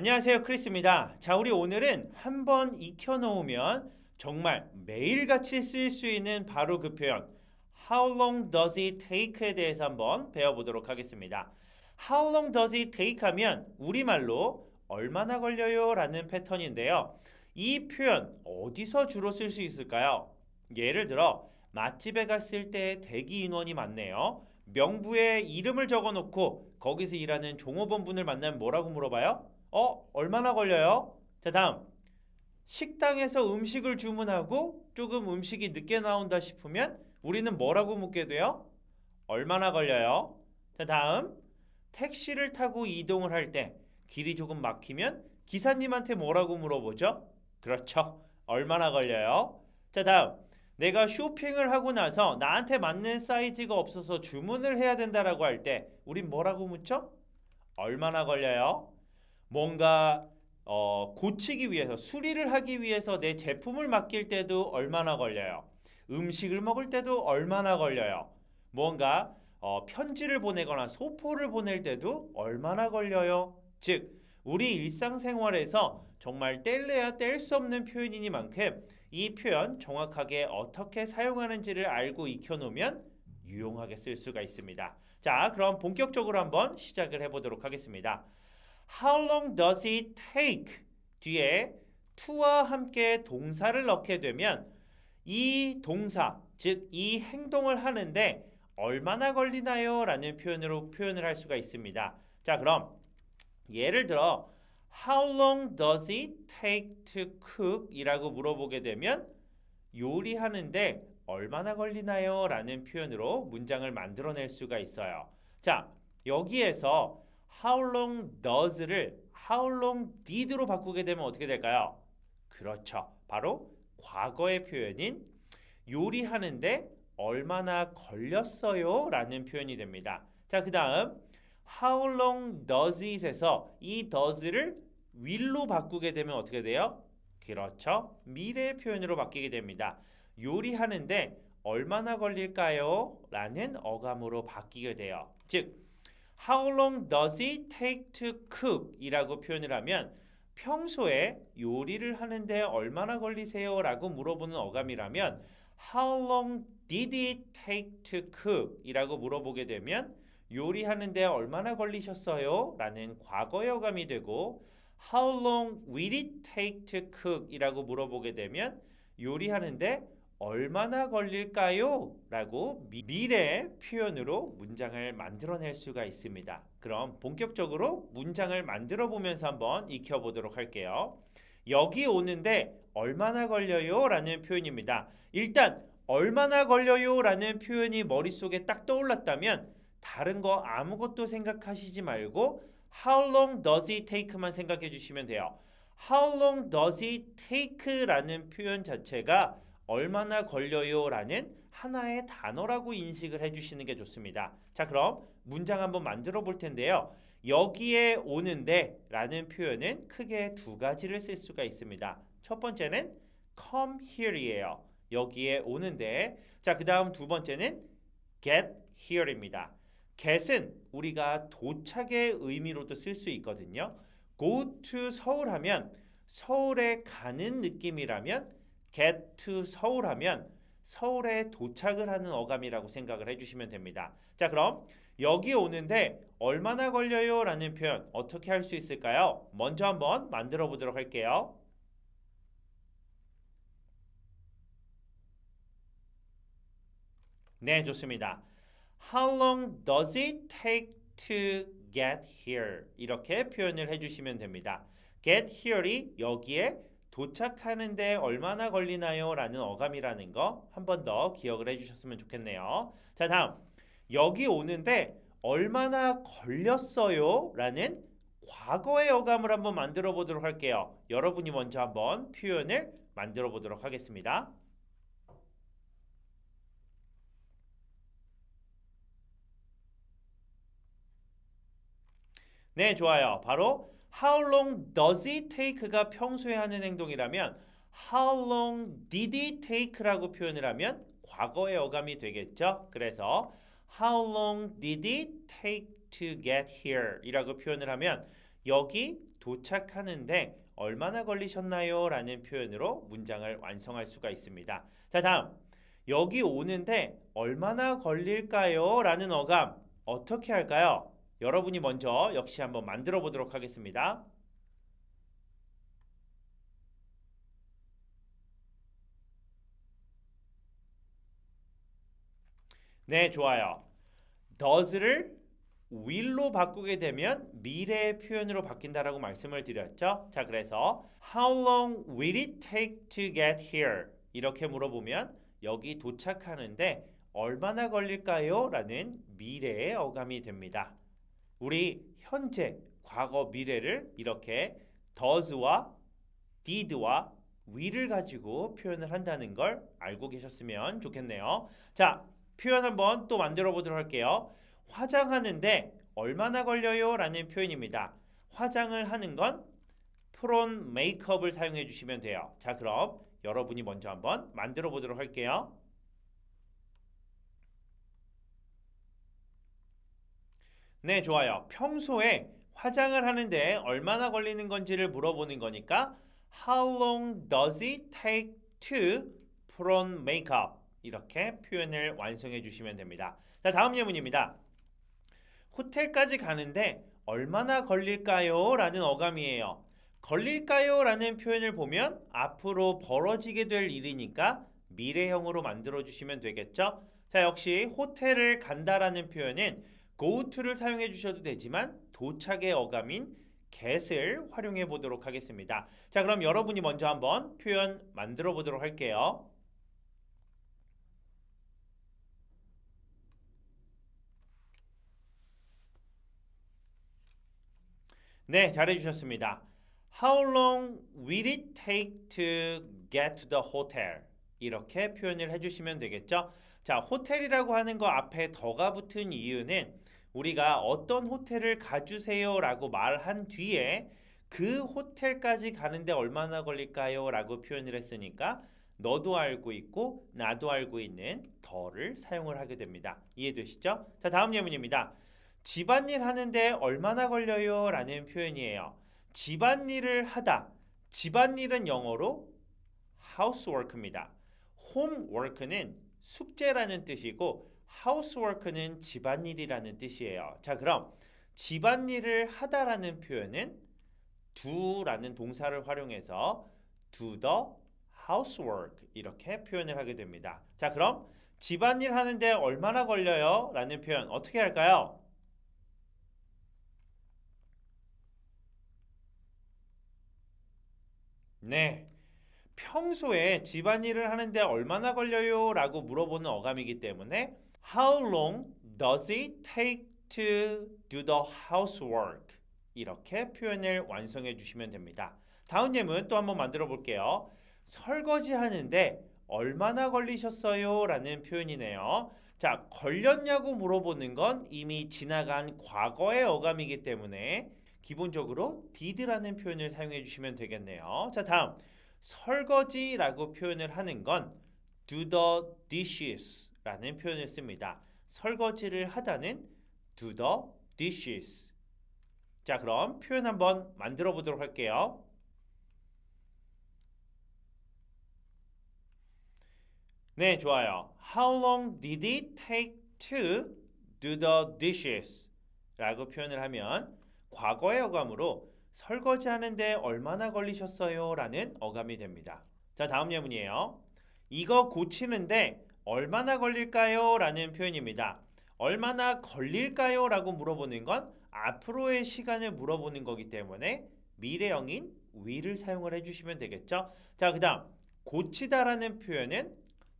안녕하세요, 크리스입니다. 자, 우리 오늘은 한번 익혀놓으면 정말 매일같이 쓸 수 있는 바로 그 표현 How long does it take에 대해서 한번 배워보도록 하겠습니다. How long does it take 하면 우리말로 얼마나 걸려요? 라는 패턴인데요. 이 표현 어디서 주로 쓸 수 있을까요? 예를 들어 맛집에 갔을 때 대기 인원이 많네요. 명부에 이름을 적어놓고 거기서 일하는 종업원분을 만나면 뭐라고 물어봐요? 얼마나 걸려요? 자, 다음. 식당에서 음식을 주문하고 조금 음식이 늦게 나온다 싶으면 우리는 뭐라고 묻게 돼요? 얼마나 걸려요? 자, 다음. 택시를 타고 이동을 할 때 길이 조금 막히면 기사님한테 뭐라고 물어보죠? 그렇죠. 얼마나 걸려요? 자, 다음. 내가 쇼핑을 하고 나서 나한테 맞는 사이즈가 없어서 주문을 해야 된다라고 할 때 우린 뭐라고 묻죠? 얼마나 걸려요? 뭔가 고치기 위해서 수리를 하기 위해서 내 제품을 맡길 때도 얼마나 걸려요? 음식을 먹을 때도 얼마나 걸려요? 뭔가 편지를 보내거나 소포를 보낼 때도 얼마나 걸려요? 즉 우리 일상생활에서 정말 뗄래야 뗄 수 없는 표현이니만큼 이 표현 정확하게 어떻게 사용하는지를 알고 익혀놓으면 유용하게 쓸 수가 있습니다. 자, 그럼 본격적으로 한번 시작을 해보도록 하겠습니다. How long does it take? 뒤에 to와 함께 동사를 넣게 되면 이 동사, 즉 이 행동을 하는데 얼마나 걸리나요? 라는 표현으로 표현을 할 수가 있습니다. 자, 그럼 예를 들어 How long does it take to cook? 이라고 물어보게 되면 요리하는데 얼마나 걸리나요? 라는 표현으로 문장을 만들어낼 수가 있어요. 자, 여기에서 How long does를 How long did로 바꾸게 되면 어떻게 될까요? 그렇죠. 바로 과거의 표현인 요리하는데 얼마나 걸렸어요? 라는 표현이 됩니다. 자, 그 다음 How long does it에서 이 does를 will로 바꾸게 되면 어떻게 돼요? 그렇죠. 미래 표현으로 바뀌게 됩니다. 요리하는데 얼마나 걸릴까요? 라는 어감으로 바뀌게 돼요. 즉 How long does it take to cook? 이라고 표현을 하면 평소에 요리를 하는데 얼마나 걸리세요? 라고 물어보는 어감이라면 How long did it take to cook? 이라고 물어보게 되면 요리하는데 얼마나 걸리셨어요? 라는 과거의 어감이 되고 How long will it take to cook? 이라고 물어보게 되면 요리하는데 얼마나 걸릴까요? 라고 미래 표현으로 문장을 만들어낼 수가 있습니다. 그럼 본격적으로 문장을 만들어 보면서 한번 익혀보도록 할게요. 여기 오는데 얼마나 걸려요? 라는 표현입니다. 일단 얼마나 걸려요? 라는 표현이 머릿속에 딱 떠올랐다면 다른 거 아무것도 생각하시지 말고 How long does it take만 생각해 주시면 돼요. How long does it take? 라는 표현 자체가 얼마나 걸려요? 라는 하나의 단어라고 인식을 해주시는 게 좋습니다. 자, 그럼 문장 한번 만들어 볼 텐데요. 여기에 오는데 라는 표현은 크게 두 가지를 쓸 수가 있습니다. 첫 번째는 come here이에요. 여기에 오는데. 자, 그 다음 두 번째는 get here입니다. get은 우리가 도착의 의미로도 쓸 수 있거든요. go to 서울 하면 서울에 가는 느낌이라면 get to 서울 하면 서울에 도착을 하는 어감이라고 생각을 해주시면 됩니다. 자, 그럼 여기 오는데 얼마나 걸려요? 라는 표현 어떻게 할 수 있을까요? 먼저 한번 만들어 보도록 할게요. 네, 좋습니다. How long does it take to get here? 이렇게 표현을 해주시면 됩니다. get here이 여기에 도착하는데 얼마나 걸리나요? 라는 어감이라는 거 한 번 더 기억을 해주셨으면 좋겠네요. 자, 다음 여기 오는데 얼마나 걸렸어요? 라는 과거의 어감을 한번 만들어 보도록 할게요. 여러분이 먼저 한번 표현을 만들어 보도록 하겠습니다. 네, 좋아요. 바로 How long does it take가 평소에 하는 행동이라면 How long did it take라고 표현을 하면 과거의 어감이 되겠죠. 그래서 How long did it take to get here? 이라고 표현을 하면 여기 도착하는데 얼마나 걸리셨나요? 라는 표현으로 문장을 완성할 수가 있습니다. 자, 다음. 여기 오는데 얼마나 걸릴까요? 라는 어감 어떻게 할까요? 여러분이 먼저 역시 한번 만들어 보도록 하겠습니다. 네, 좋아요. does를 will로 바꾸게 되면 미래의 표현으로 바뀐다라고 말씀을 드렸죠. 자, 그래서 How long will it take to get here? 이렇게 물어보면 여기 도착하는데 얼마나 걸릴까요? 라는 미래의 어감이 됩니다. 우리 현재, 과거, 미래를 이렇게 does와 did와 will을 가지고 표현을 한다는 걸 알고 계셨으면 좋겠네요. 자, 표현 한번 또 만들어 보도록 할게요. 화장하는데 얼마나 걸려요? 라는 표현입니다. 화장을 하는 건 프론 메이크업을 사용해 주시면 돼요. 자, 그럼 여러분이 먼저 한번 만들어 보도록 할게요. 네, 좋아요. 평소에 화장을 하는데 얼마나 걸리는 건지를 물어보는 거니까 How long does it take to put on makeup? 이렇게 표현을 완성해 주시면 됩니다. 자, 다음 예문입니다. 호텔까지 가는데 얼마나 걸릴까요? 라는 어감이에요. 걸릴까요? 라는 표현을 보면 앞으로 벌어지게 될 일이니까 미래형으로 만들어 주시면 되겠죠? 자, 역시 호텔을 간다라는 표현은 go to를 사용해 주셔도 되지만 도착의 어감인 get을 활용해 보도록 하겠습니다. 자, 그럼 여러분이 먼저 한번 표현 만들어 보도록 할게요. 네, 잘해 주셨습니다. How long will it take to get to the hotel? 이렇게 표현을 해주시면 되겠죠. 자, 호텔이라고 하는 거 앞에 더가 붙은 이유는 우리가 어떤 호텔을 가주세요 라고 말한 뒤에 그 호텔까지 가는데 얼마나 걸릴까요? 라고 표현을 했으니까 너도 알고 있고 나도 알고 있는 더를 사용을 하게 됩니다. 이해되시죠? 자, 다음 예문입니다. 집안일 하는데 얼마나 걸려요? 라는 표현이에요. 집안일을 하다. 집안일은 영어로 housework입니다. homework는 숙제라는 뜻이고 housework는 집안일이라는 뜻이에요. 자, 그럼 집안일을 하다라는 표현은 do라는 동사를 활용해서 do the housework 이렇게 표현을 하게 됩니다. 자, 그럼 집안일 하는데 얼마나 걸려요? 라는 표현 어떻게 할까요? 네. 평소에 집안일을 하는데 얼마나 걸려요? 라고 물어보는 어감이기 때문에 How long does it take to do the housework? 이렇게 표현을 완성해 주시면 됩니다. 다음 예문 또 한번 만들어 볼게요. 설거지 하는데 얼마나 걸리셨어요? 라는 표현이네요. 자, 걸렸냐고 물어보는 건 이미 지나간 과거의 어감이기 때문에 기본적으로 did라는 표현을 사용해 주시면 되겠네요. 자, 다음 설거지라고 표현을 하는 건 do the dishes라는 표현을 씁니다. 설거지를 하다는 do the dishes. 자, 그럼 표현 한번 만들어 보도록 할게요. 네, 좋아요. How long did it take to do the dishes? 라고 표현을 하면 과거의 어감으로 설거지 하는데 얼마나 걸리셨어요? 라는 어감이 됩니다. 자, 다음 예문이에요. 이거 고치는데 얼마나 걸릴까요? 라는 표현입니다. 얼마나 걸릴까요? 라고 물어보는 건 앞으로의 시간을 물어보는 거기 때문에 미래형인 will을 사용을 해주시면 되겠죠. 자, 그 다음 고치다라는 표현은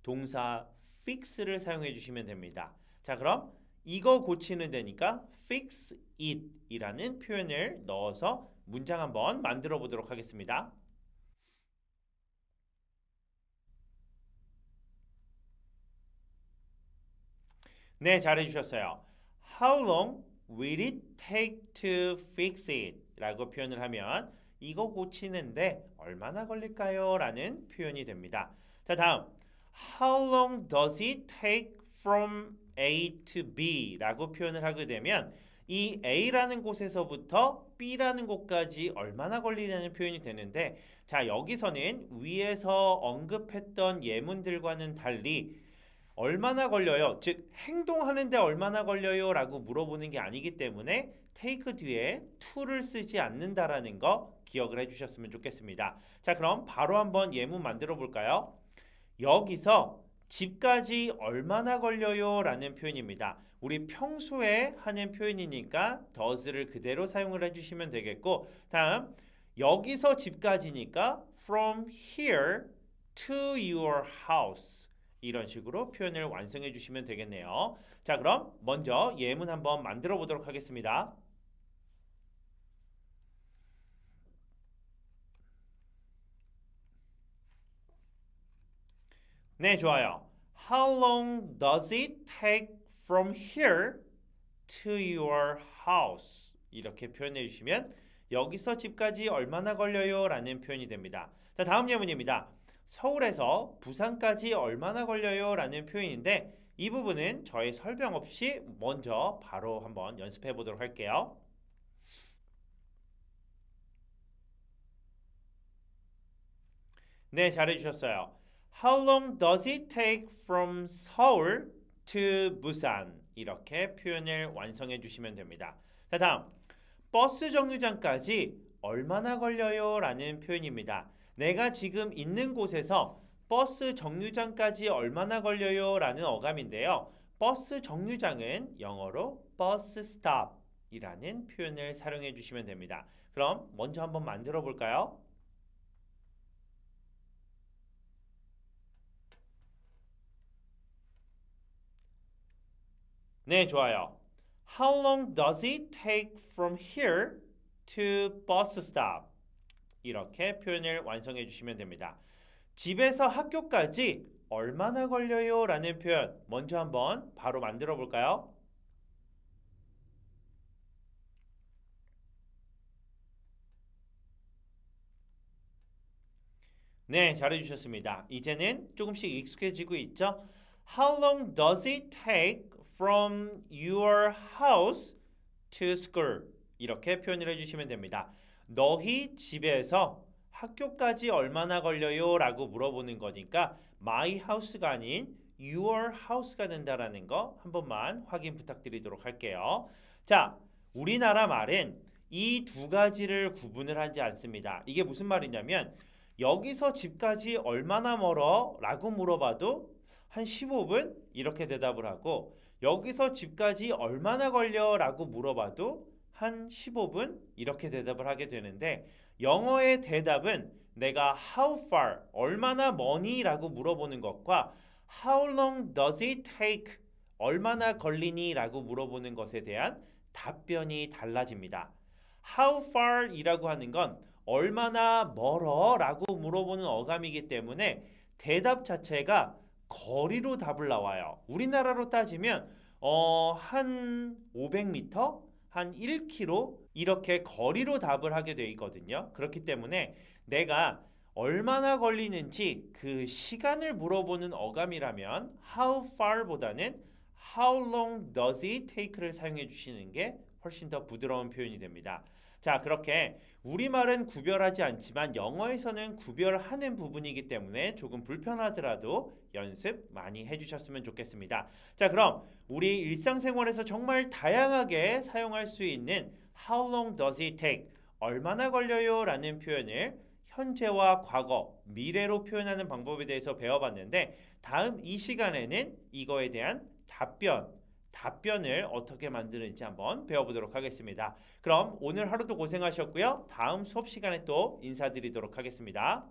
동사 fix를 사용해 주시면 됩니다. 자, 그럼 이거 고치는 데니까 fix it 이라는 표현을 넣어서 문장 한번 만들어 보도록 하겠습니다. 네, 잘해 주셨어요. How long will it take to fix it? 라고 표현을 하면 이거 고치는데 얼마나 걸릴까요? 라는 표현이 됩니다. 자, 다음 How long does it take from A to B? 라고 표현을 하게 되면 이 A라는 곳에서부터 B라는 곳까지 얼마나 걸리냐는 표현이 되는데 자 여기서는 위에서 언급했던 예문들과는 달리 얼마나 걸려요? 즉 행동하는데 얼마나 걸려요? 라고 물어보는 게 아니기 때문에 take 뒤에 to를 쓰지 않는다라는 거 기억을 해주셨으면 좋겠습니다. 자 그럼 바로 한번 예문 만들어 볼까요? 여기서 집까지 얼마나 걸려요? 라는 표현입니다. 우리 평소에 하는 표현이니까 does를 그대로 사용을 해주시면 되겠고 다음 여기서 집까지니까 from here to your house 이런 식으로 표현을 완성해 주시면 되겠네요. 자 그럼 먼저 예문 한번 만들어 보도록 하겠습니다. 네 좋아요. How long does it take from here to your house? 이렇게 표현해 주시면 여기서 집까지 얼마나 걸려요? 라는 표현이 됩니다. 자 다음 예문입니다. 서울에서 부산까지 얼마나 걸려요? 라는 표현인데 이 부분은 저의 설명 없이 먼저 바로 한번 연습해 보도록 할게요. 네, 잘해 주셨어요. How long does it take from Seoul to Busan? 이렇게 표현을 완성해 주시면 됩니다. 자, 다음. 버스 정류장까지 얼마나 걸려요? 라는 표현입니다. 내가 지금 있는 곳에서 버스 정류장까지 얼마나 걸려요? 라는 어감인데요. 버스 정류장은 영어로 bus stop 이라는 표현을 사용해 주시면 됩니다. 그럼 먼저 한번 만들어 볼까요? 네, 좋아요. How long does it take from here to bus stop? 이렇게 표현을 완성해 주시면 됩니다. 집에서 학교까지 얼마나 걸려요? 라는 표현 먼저 한번 바로 만들어 볼까요? 네, 잘해 주셨습니다. 이제는 조금씩 익숙해지고 있죠? How long does it take from your house to school? 이렇게 표현을 해주시면 됩니다. 너희 집에서 학교까지 얼마나 걸려요? 라고 물어보는 거니까 my house가 아닌 your house가 된다라는 거 한 번만 확인 부탁드리도록 할게요. 자, 우리나라 말은 이 두 가지를 구분을 하지 않습니다. 이게 무슨 말이냐면 여기서 집까지 얼마나 멀어? 라고 물어봐도 한 15분 이렇게 대답을 하고 여기서 집까지 얼마나 걸려? 라고 물어봐도 한 15분 이렇게 대답을 하게 되는데 영어의 대답은 내가 how far 얼마나 머니? 라고 물어보는 것과 how long does it take 얼마나 걸리니? 라고 물어보는 것에 대한 답변이 달라집니다. how far 이라고 하는 건 얼마나 멀어? 라고 물어보는 어감이기 때문에 대답 자체가 거리로 답을 나와요. 우리나라로 따지면 한 500m, 한 1km 이렇게 거리로 답을 하게 돼 있거든요. 그렇기 때문에 내가 얼마나 걸리는지 그 시간을 물어보는 어감이라면 how far보다는 how long does it take를 사용해 주시는 게 훨씬 더 부드러운 표현이 됩니다. 자, 그렇게 우리말은 구별하지 않지만 영어에서는 구별하는 부분이기 때문에 조금 불편하더라도 연습 많이 해주셨으면 좋겠습니다. 자, 그럼 우리 일상생활에서 정말 다양하게 사용할 수 있는 How long does it take? 얼마나 걸려요? 라는 표현을 현재와 과거, 미래로 표현하는 방법에 대해서 배워봤는데 다음 이 시간에는 이거에 대한 답변을 어떻게 만드는지 한번 배워보도록 하겠습니다. 그럼 오늘 하루도 고생하셨고요. 다음 수업 시간에 또 인사드리도록 하겠습니다.